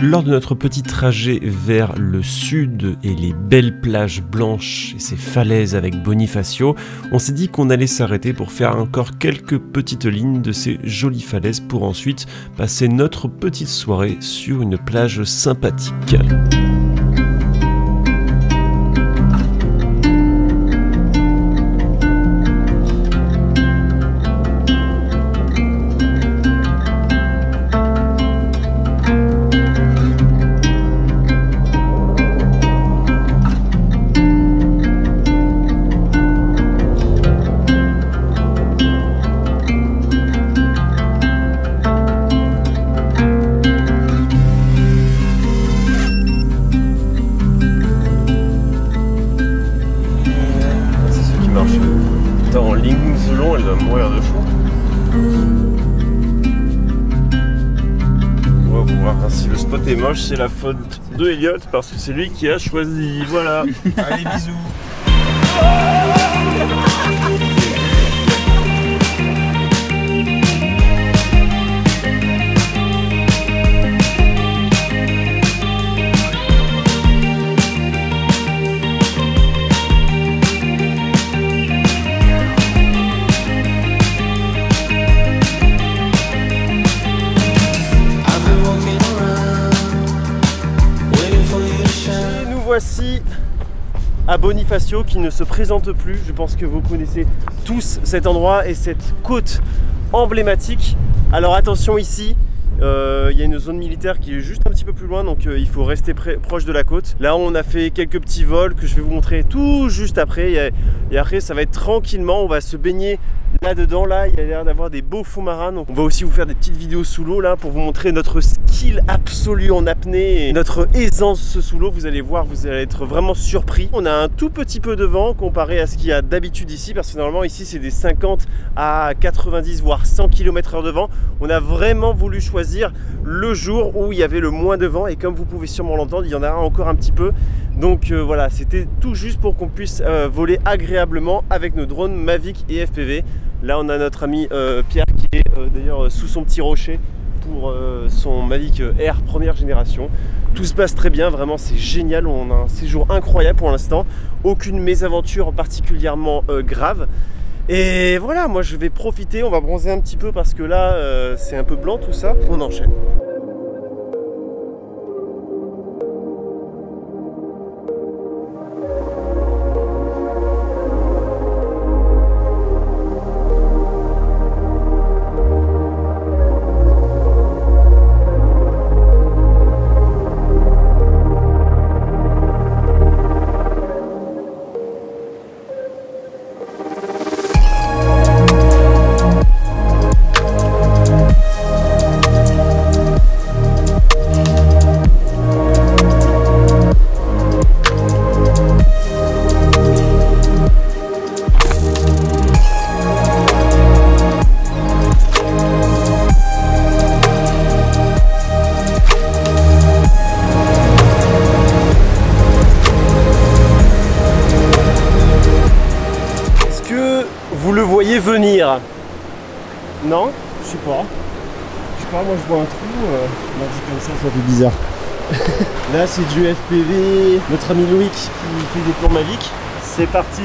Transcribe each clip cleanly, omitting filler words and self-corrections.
Lors de notre petit trajet vers le sud et les belles plages blanches et ces falaises avec Bonifacio, on s'est dit qu'on allait s'arrêter pour faire encore quelques petites lignes de ces jolies falaises pour ensuite passer notre petite soirée sur une plage sympathique. En ligne selon, elle doit mourir de chaud. On va voir si le spot est moche, c'est la faute de Elliot parce que c'est lui qui a choisi. Voilà. Allez, bisous. Voici à Bonifacio qui ne se présente plus. Je pense que vous connaissez tous cet endroit et cette côte emblématique. Alors attention ici, il y a une zone militaire qui est juste un petit peu plus loin, donc il faut rester proche de la côte. Là on a fait quelques petits vols que je vais vous montrer tout juste après, et après ça va être tranquillement, on va se baigner là-dedans. Là il y a l'air d'avoir des beaux fonds marins, donc on va aussi vous faire des petites vidéos sous l'eau là pour vous montrer notre skill absolu en apnée et notre aisance sous l'eau. Vous allez voir, vous allez être vraiment surpris. On a un tout petit peu de vent comparé à ce qu'il y a d'habitude ici, parce que normalement ici c'est des 50 à 90 voire 100 km/h de vent. On a vraiment voulu choisir le jour où il y avait le moins de vent, et comme vous pouvez sûrement l'entendre, il y en a encore un petit peu. Donc voilà, c'était tout juste pour qu'on puisse voler agréablement avec nos drones Mavic et FPV. Là on a notre ami Pierre qui est d'ailleurs sous son petit rocher pour son Mavic Air première génération. Tout se passe très bien, vraiment c'est génial, on a un séjour incroyable pour l'instant, aucune mésaventure particulièrement grave. Et voilà, moi je vais profiter, on va bronzer un petit peu parce que là c'est un peu blanc tout ça. On enchaîne. Vous le voyez venir? Non? Je sais pas. Moi je vois un trou. Non, dit comme ça fait bizarre. Là c'est du FPV. Notre ami Loïc qui fait des plans Mavic. C'est parti.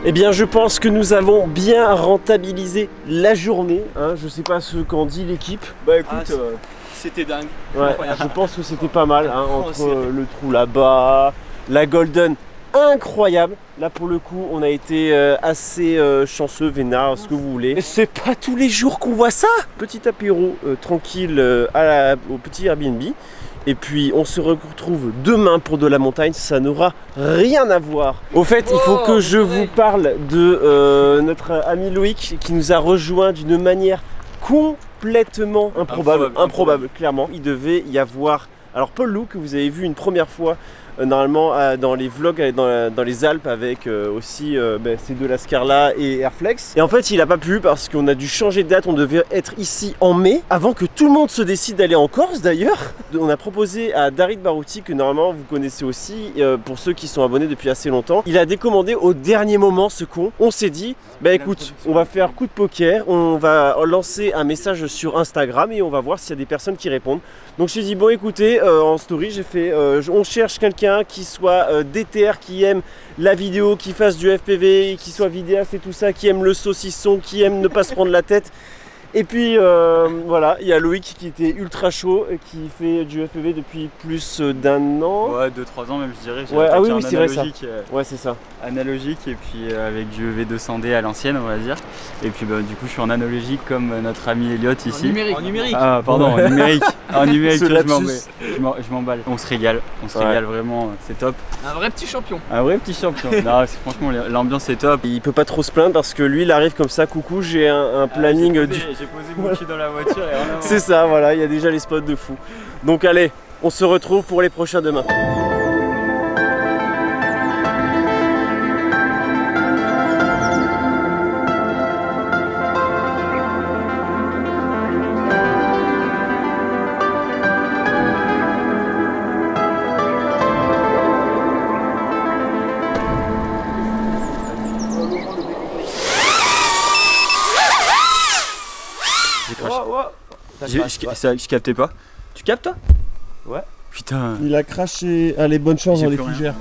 Eh bien, je pense que nous avons bien rentabilisé la journée. Hein. Je sais pas ce qu'en dit l'équipe. Bah écoute, c'était dingue. Ouais, je pense que c'était pas mal. Hein, entre le trou là-bas, la Golden, incroyable. Là, pour le coup, on a été assez chanceux, vénard, ce que vous voulez. C'est pas tous les jours qu'on voit ça. Petit apéro tranquille au petit Airbnb. Et puis on se retrouve demain pour de la montagne, ça n'aura rien à voir. Au fait, il faut que je vous parle de notre ami Loïc qui nous a rejoint d'une manière complètement improbable, clairement. Il devait y avoir, alors Paul Loup que vous avez vu une première fois normalement dans les vlogs dans les Alpes avec aussi ces deux Lascar et Airflex. Et en fait il a pas pu parce qu'on a dû changer de date, on devait être ici en mai avant que tout le monde se décide d'aller en Corse d'ailleurs. On a proposé à Darid Barouti que normalement vous connaissez aussi pour ceux qui sont abonnés depuis assez longtemps. Il a décommandé au dernier moment ce con. On s'est dit bah écoute on va faire coup de poker, on va lancer un message sur Instagram et on va voir s'il y a des personnes qui répondent. Donc j'ai dit bon écoutez en story j'ai fait on cherche quelqu'un qui soit DTR, qui aime la vidéo, qui fasse du FPV, qui soit vidéaste et tout ça, qui aime le saucisson, qui aime ne pas se prendre la tête. Et puis voilà, il y a Loïc qui était ultra chaud, qui fait du FPV depuis plus d'un an. Ouais, 2-3 ans même je dirais. Ouais, ah oui, oui c'est vrai ça. Ouais, c'est ça. Analogique et puis avec du V200D à l'ancienne on va dire. Et puis bah, du coup je suis en analogique comme notre ami Elliot ici. En numérique. Ah pardon, en numérique. En numérique, je m'emballe. On se régale vraiment, c'est top. Un vrai petit champion. Un vrai petit champion. Non, franchement l'ambiance est top. Il peut pas trop se plaindre parce que lui il arrive comme ça, coucou j'ai un planning J'ai posé mon cul dans la voiture et rien à voir. C'est ça, voilà, il y a déjà les spots de fou. Donc allez, on se retrouve pour les prochains demain. Je captais pas. Tu captes toi? Ouais. Putain. Il a craché. Allez, bonne chance dans les fougères.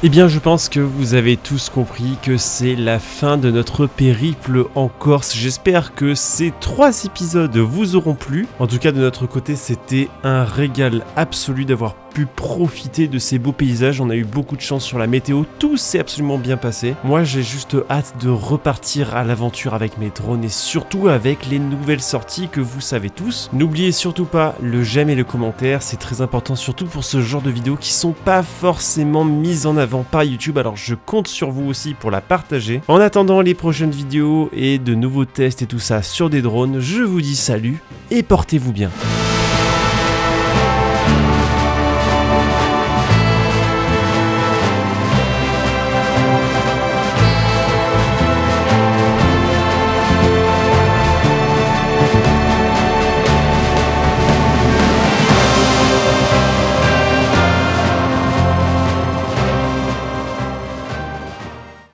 Eh bien je pense que vous avez tous compris que c'est la fin de notre périple en Corse. J'espère que ces 3 épisodes vous auront plu. En tout cas de notre côté c'était un régal absolu d'avoir pu profiter de ces beaux paysages. On a eu beaucoup de chance sur la météo, tout s'est absolument bien passé. Moi j'ai juste hâte de repartir à l'aventure avec mes drones et surtout avec les nouvelles sorties que vous savez tous. N'oubliez surtout pas le j'aime et le commentaire, c'est très important surtout pour ce genre de vidéos qui sont pas forcément mises en avant par YouTube, alors je compte sur vous aussi pour la partager. En attendant les prochaines vidéos et de nouveaux tests et tout ça sur des drones, je vous dis salut et portez-vous bien.